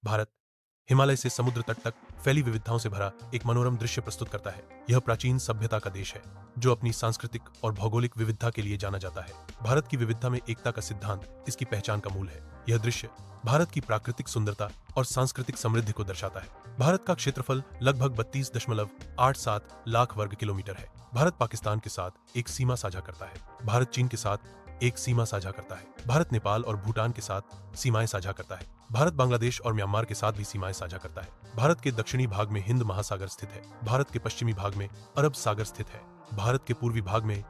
भारत हिमालय से समुद्र तट तक फैली विविधताओं से भरा एक मनोरम दृश्य प्रस्तुत करता है। यह प्राचीन सभ्यता का देश है जो अपनी सांस्कृतिक और भौगोलिक विविधता के लिए जाना जाता है। भारत की विविधता में एकता का सिद्धांत इसकी पहचान का मूल है। यह दृश्य भारत की प्राकृतिक सुंदरता और सांस्कृतिक समृद्धि को दर्शाता है। भारत का क्षेत्रफल लगभग 32.87 लाख वर्ग किलोमीटर है। भारत पाकिस्तान के साथ एक सीमा साझा करता है। भारत चीन के साथ एक सीमा साझा करता है। भारत नेपाल और भूटान के साथ सीमाएं साझा करता है। भारत बांग्लादेश और म्यांमार के साथ भी सीमाएं साझा करता है। भारत के दक्षिणी भाग में हिंद महासागर स्थित है। भारत के पश्चिमी भाग में अरब सागर स्थित है। भारत के पूर्वी भाग में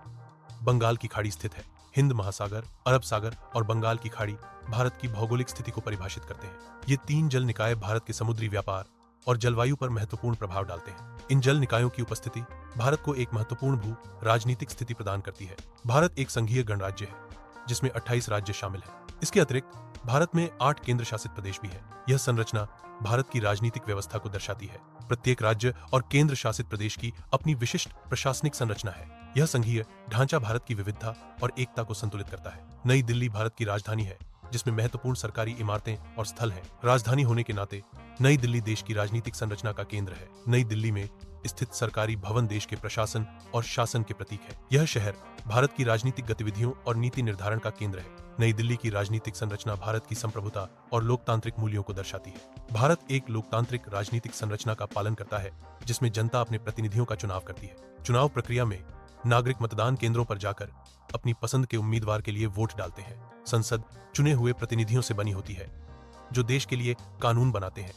बंगाल की खाड़ी स्थित है। हिंद महासागर, अरब सागर और बंगाल की खाड़ी भारत की भौगोलिक स्थिति को परिभाषित करते हैं। ये तीन जल निकाय भारत के समुद्री व्यापार और जलवायु पर महत्वपूर्ण प्रभाव डालते हैं। इन जल निकायों की उपस्थिति भारत को एक महत्वपूर्ण भू राजनीतिक स्थिति प्रदान करती है। भारत एक संघीय गणराज्य है जिसमें 28 राज्य शामिल हैं। इसके अतिरिक्त भारत में 8 केंद्र शासित प्रदेश भी है। यह संरचना भारत की राजनीतिक व्यवस्था को दर्शाती है। प्रत्येक राज्य और केंद्र शासित प्रदेश की अपनी विशिष्ट प्रशासनिक संरचना है। यह संघीय ढांचा भारत की विविधता और एकता को संतुलित करता है। नई दिल्ली भारत की राजधानी है जिसमें महत्वपूर्ण सरकारी इमारतें और स्थल हैं। राजधानी होने के नाते नई दिल्ली देश की राजनीतिक संरचना का केंद्र है। नई दिल्ली में स्थित सरकारी भवन देश के प्रशासन और शासन के प्रतीक है। यह शहर भारत की राजनीतिक गतिविधियों और नीति निर्धारण का केंद्र है। नई दिल्ली की राजनीतिक संरचना भारत की संप्रभुता और लोकतांत्रिक मूल्यों को दर्शाती है। भारत एक लोकतांत्रिक राजनीतिक संरचना का पालन करता है जिसमें जनता अपने प्रतिनिधियों का चुनाव करती है। चुनाव प्रक्रिया में नागरिक मतदान केंद्रों पर जाकर अपनी पसंद के उम्मीदवार के लिए वोट डालते हैं। संसद चुने हुए प्रतिनिधियों से बनी होती है जो देश के लिए कानून बनाते हैं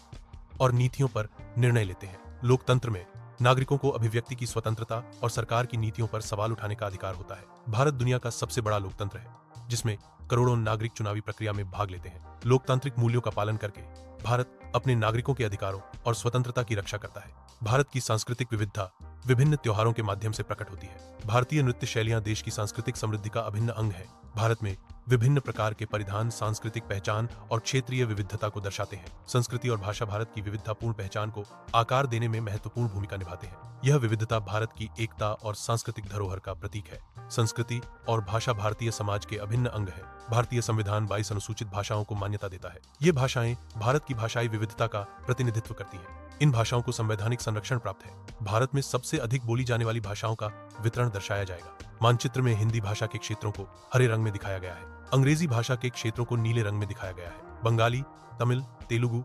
और नीतियों पर निर्णय लेते हैं। लोकतंत्र में नागरिकों को अभिव्यक्ति की स्वतंत्रता और सरकार की नीतियों पर सवाल उठाने का अधिकार होता है। भारत दुनिया का सबसे बड़ा लोकतंत्र है जिसमें करोड़ों नागरिक चुनावी प्रक्रिया में भाग लेते हैं। लोकतांत्रिक मूल्यों का पालन करके भारत अपने नागरिकों के अधिकारों और स्वतंत्रता की रक्षा करता है। भारत की सांस्कृतिक विविधता विभिन्न त्योहारों के माध्यम से प्रकट होती है। भारतीय नृत्य शैलियां देश की सांस्कृतिक समृद्धि का अभिन्न अंग है। भारत में विभिन्न प्रकार के परिधान सांस्कृतिक पहचान और क्षेत्रीय विविधता को दर्शाते हैं। संस्कृति और भाषा भारत की विविधतापूर्ण पहचान को आकार देने में महत्वपूर्ण भूमिका निभाते हैं। यह विविधता भारत की एकता और सांस्कृतिक धरोहर का प्रतीक है। संस्कृति और भाषा भारतीय समाज के अभिन्न अंग है। भारतीय संविधान 22 अनुसूचित भाषाओं को मान्यता देता है। ये भाषाएं भारत की भाषाई विविधता का प्रतिनिधित्व करती हैं। इन भाषाओं को संवैधानिक संरक्षण प्राप्त है। भारत में सबसे अधिक बोली जाने वाली भाषाओं का वितरण दर्शाया जाएगा। मानचित्र में हिंदी भाषा के क्षेत्रों को हरे रंग में दिखाया गया है। अंग्रेजी भाषा के क्षेत्रों को नीले रंग में दिखाया गया है। बंगाली, तमिल, तेलुगु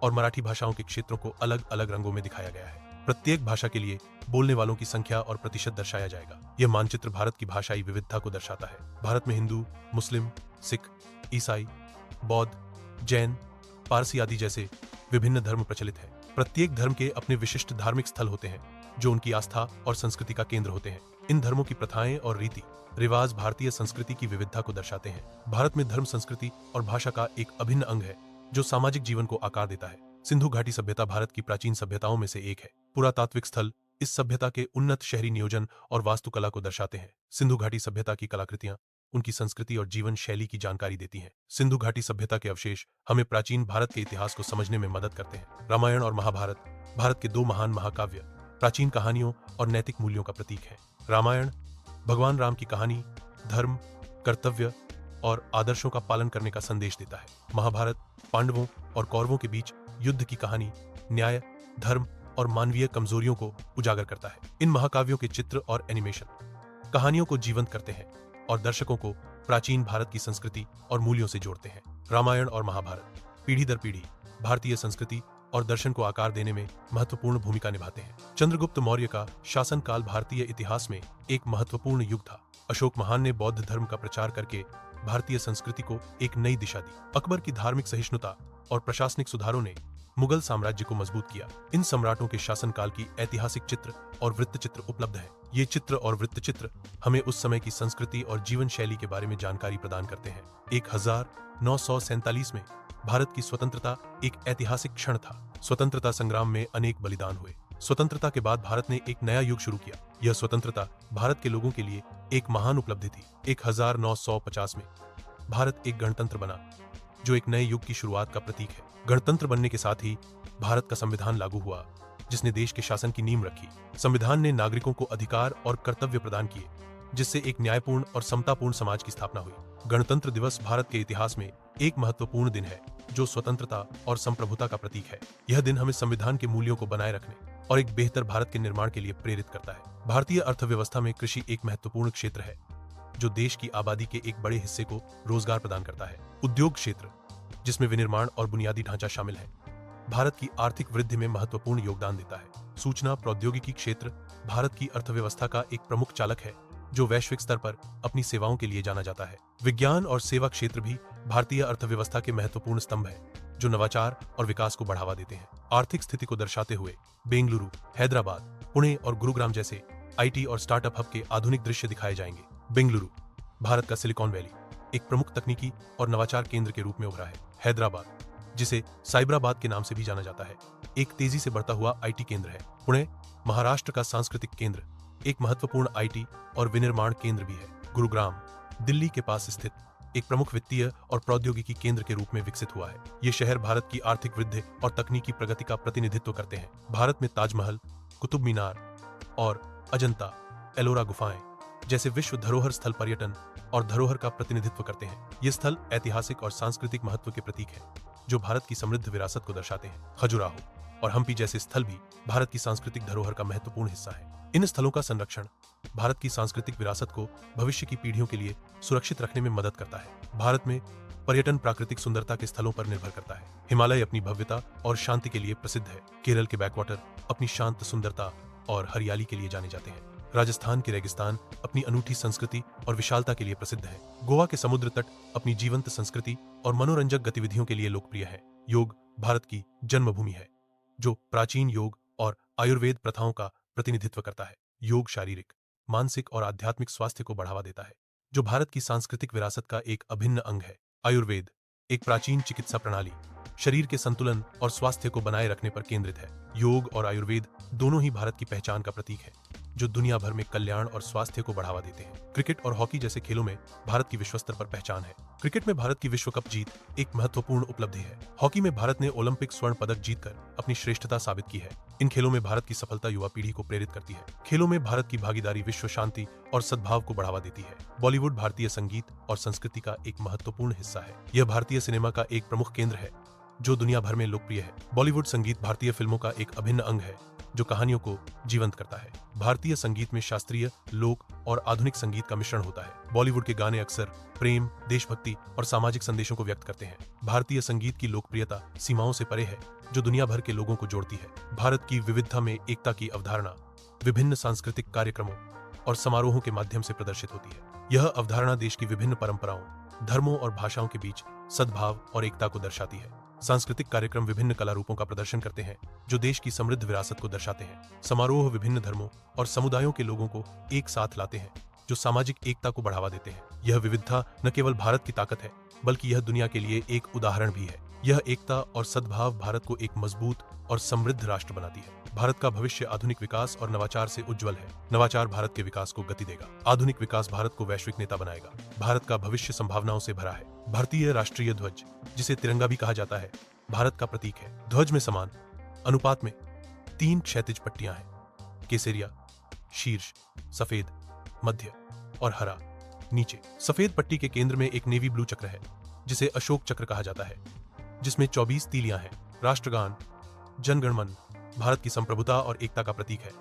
और मराठी भाषाओं के क्षेत्रों को अलग अलग रंगों में दिखाया गया है। प्रत्येक भाषा के लिए बोलने वालों की संख्या और प्रतिशत दर्शाया जाएगा। यह मानचित्र भारत की भाषाई विविधता को दर्शाता है। भारत में हिंदू, मुस्लिम, सिख, ईसाई, बौद्ध, जैन, पारसी आदि जैसे विभिन्न धर्म प्रचलित हैं। प्रत्येक धर्म के अपने विशिष्ट धार्मिक स्थल होते हैं जो उनकी आस्था और संस्कृति का केंद्र होते हैं। इन धर्मों की प्रथाएं और रीति रिवाज भारतीय संस्कृति की विविधता को दर्शाते हैं। भारत में धर्म, संस्कृति और भाषा का एक अभिन्न अंग है जो सामाजिक जीवन को आकार देता है। सिंधु घाटी सभ्यता भारत की प्राचीन सभ्यताओं में से एक है। पुरातात्विक स्थल इस सभ्यता के उन्नत शहरी नियोजन और वास्तुकला को दर्शाते हैं। सिंधु घाटी सभ्यता की कलाकृतियां उनकी संस्कृति और जीवन शैली की जानकारी देती हैं। सिंधु घाटी सभ्यता के अवशेष हमें प्राचीन भारत के इतिहास को समझने में मदद करते हैं। रामायण और महाभारत भारत के दो महान महाकाव्य प्राचीन कहानियों और नैतिक मूल्यों का प्रतीक है। रामायण भगवान राम की कहानी धर्म, कर्तव्य और आदर्शों का पालन करने का संदेश देता है। महाभारत पांडवों और कौरवों के बीच युद्ध की कहानी न्याय, धर्म और मानवीय कमजोरियों को उजागर करता है। इन महाकाव्यों के चित्र और एनिमेशन कहानियों को जीवंत करते हैं और दर्शकों को प्राचीन भारत की संस्कृति और मूल्यों से जोड़ते हैं। रामायण और महाभारत पीढ़ी दर पीढ़ी भारतीय संस्कृति और दर्शन को आकार देने में महत्वपूर्ण भूमिका निभाते हैं। चंद्रगुप्त मौर्य का शासनकाल भारतीय इतिहास में एक महत्वपूर्ण युग था। अशोक महान ने बौद्ध धर्म का प्रचार करके भारतीय संस्कृति को एक नई दिशा दी। अकबर की धार्मिक सहिष्णुता और प्रशासनिक सुधारों ने मुगल साम्राज्य को मजबूत किया। इन सम्राटों के शासनकाल की ऐतिहासिक चित्र और वृत्तचित्र उपलब्ध हैं। ये चित्र और वृत्तचित्र हमें उस समय की संस्कृति और जीवन शैली के बारे में जानकारी प्रदान करते हैं। 1947 में भारत की स्वतंत्रता एक ऐतिहासिक क्षण था। स्वतंत्रता संग्राम में अनेक बलिदान हुए। स्वतंत्रता के बाद भारत ने एक नया युग शुरू किया। यह स्वतंत्रता भारत के लोगों के लिए एक महान उपलब्धि थी। 1950 में भारत एक गणतंत्र बना जो एक नए युग की शुरुआत का प्रतीक है। गणतंत्र बनने के साथ ही भारत का संविधान लागू हुआ जिसने देश के शासन की नींव रखी। संविधान ने नागरिकों को अधिकार और कर्तव्य प्रदान किए जिससे एक न्यायपूर्ण और समतापूर्ण समाज की स्थापना हुई। गणतंत्र दिवस भारत के इतिहास में एक महत्वपूर्ण दिन है जो स्वतंत्रता और संप्रभुता का प्रतीक है। यह दिन हमें संविधान के मूल्यों को बनाए रखने और एक बेहतर भारत के निर्माण के लिए प्रेरित करता है। भारतीय अर्थव्यवस्था में कृषि एक महत्वपूर्ण क्षेत्र है, जो देश की आबादी के एक बड़े हिस्से को रोजगार प्रदान करता है। उद्योग क्षेत्र, जिसमें विनिर्माण और बुनियादी ढांचा शामिल है, भारत की आर्थिक वृद्धि में महत्वपूर्ण योगदान देता है। सूचना प्रौद्योगिकी क्षेत्र भारत की अर्थव्यवस्था का एक प्रमुख चालक है, जो वैश्विक स्तर पर अपनी सेवाओं के लिए जाना जाता है। विज्ञान और सेवा क्षेत्र भी भारतीय अर्थव्यवस्था के महत्वपूर्ण स्तंभ है, जो नवाचार और विकास को बढ़ावा देते हैं। आर्थिक स्थिति को दर्शाते हुए बेंगलुरु, हैदराबाद, पुणे और गुरुग्राम जैसे आईटी और स्टार्टअप हब के आधुनिक दृश्य दिखाए जाएंगे। बेंगलुरु भारत का सिलिकॉन वैली एक प्रमुख तकनीकी और नवाचार केंद्र के रूप में उभरा है। हैदराबाद, जिसे साइबराबाद के नाम से भी जाना जाता है, एक तेजी से बढ़ता हुआ आईटी केंद्र है। पुणे महाराष्ट्र का सांस्कृतिक केंद्र एक महत्वपूर्ण आईटी और विनिर्माण केंद्र भी है। गुरुग्राम दिल्ली के पास स्थित एक प्रमुख वित्तीय और प्रौद्योगिकी केंद्र के रूप में विकसित हुआ है। ये शहर भारत की आर्थिक वृद्धि और तकनीकी प्रगति का प्रतिनिधित्व करते हैं। भारत में ताजमहल, कुतुब मीनार और अजंता एलोरा गुफाएं जैसे विश्व धरोहर स्थल पर्यटन और धरोहर का प्रतिनिधित्व करते हैं। ये स्थल ऐतिहासिक और सांस्कृतिक महत्व के प्रतीक हैं, जो भारत की समृद्ध विरासत को दर्शाते हैं। खजुराहो और हम्पी जैसे स्थल भी भारत की सांस्कृतिक धरोहर का महत्वपूर्ण हिस्सा है। इन स्थलों का संरक्षण भारत की सांस्कृतिक विरासत को भविष्य की पीढ़ियों के लिए सुरक्षित रखने में मदद करता है। भारत में पर्यटन प्राकृतिक सुंदरता के स्थलों पर निर्भर करता है। हिमालय अपनी भव्यता और शांति के लिए प्रसिद्ध है। केरल के बैकवाटर अपनी शांत सुंदरता और हरियाली के लिए जाने जाते हैं। राजस्थान के रेगिस्तान अपनी अनूठी संस्कृति और विशालता के लिए प्रसिद्ध है। गोवा के समुद्र तट अपनी जीवंत संस्कृति और मनोरंजक गतिविधियों के लिए लोकप्रिय है। योग भारत की जन्मभूमि है, जो प्राचीन योग और आयुर्वेद प्रथाओं का प्रतिनिधित्व करता है। योग शारीरिक, मानसिक और आध्यात्मिक स्वास्थ्य को बढ़ावा देता है, जो भारत की सांस्कृतिक विरासत का एक अभिन्न अंग है। आयुर्वेद एक प्राचीन चिकित्सा प्रणाली शरीर के संतुलन और स्वास्थ्य को बनाए रखने पर केंद्रित है। योग और आयुर्वेद दोनों ही भारत की पहचान का प्रतीक है, जो दुनिया भर में कल्याण और स्वास्थ्य को बढ़ावा देते हैं। क्रिकेट और हॉकी जैसे खेलों में भारत की विश्व स्तर पर पहचान है। क्रिकेट में भारत की विश्व कप जीत एक महत्वपूर्ण उपलब्धि है। हॉकी में भारत ने ओलंपिक स्वर्ण पदक जीतकर अपनी श्रेष्ठता साबित की है। इन खेलों में भारत की सफलता युवा पीढ़ी को प्रेरित करती है। खेलों में भारत की भागीदारी विश्व शांति और सद्भाव को बढ़ावा देती है। बॉलीवुड भारतीय संगीत और संस्कृति का एक महत्वपूर्ण हिस्सा है। यह भारतीय सिनेमा का एक प्रमुख केंद्र है, जो दुनिया भर में लोकप्रिय है। बॉलीवुड संगीत भारतीय फिल्मों का एक अभिन्न अंग है, जो कहानियों को जीवंत करता है। भारतीय संगीत में शास्त्रीय, लोक और आधुनिक संगीत का मिश्रण होता है। बॉलीवुड के गाने अक्सर प्रेम, देशभक्ति और सामाजिक संदेशों को व्यक्त करते हैं। भारतीय संगीत की लोकप्रियता सीमाओं से परे है, जो दुनिया भर के लोगों को जोड़ती है। भारत की विविधता में एकता की अवधारणा विभिन्न सांस्कृतिक कार्यक्रमों और समारोहों के माध्यम से प्रदर्शित होती है। यह अवधारणा देश की विभिन्न परंपराओं, धर्मों और भाषाओं के बीच सद्भाव और एकता को दर्शाती है। सांस्कृतिक कार्यक्रम विभिन्न कला रूपों का प्रदर्शन करते हैं, जो देश की समृद्ध विरासत को दर्शाते हैं। समारोह विभिन्न धर्मों और समुदायों के लोगों को एक साथ लाते हैं, जो सामाजिक एकता को बढ़ावा देते हैं। यह विविधता न केवल भारत की ताकत है, बल्कि यह दुनिया के लिए एक उदाहरण भी है। यह एकता और सद्भाव भारत को एक मजबूत और समृद्ध राष्ट्र बनाती है। भारत का भविष्य आधुनिक विकास और नवाचार से उज्जवल है। नवाचार भारत के विकास को गति देगा। आधुनिक विकास भारत को वैश्विक नेता बनाएगा। भारत का भविष्य संभावनाओं से भरा है। भारतीय राष्ट्रीय ध्वज, जिसे तिरंगा भी कहा जाता है, भारत का प्रतीक है। ध्वज में समान अनुपात में 3 क्षैतिज पट्टियां हैं: केसरिया शीर्ष, सफेद मध्य और हरा नीचे। सफेद पट्टी के केंद्र में एक नेवी ब्लू चक्र है, जिसे अशोक चक्र कहा जाता है, जिसमें 24 तीलियां हैं। राष्ट्रगान जन गण मन भारत की संप्रभुता और एकता का प्रतीक है।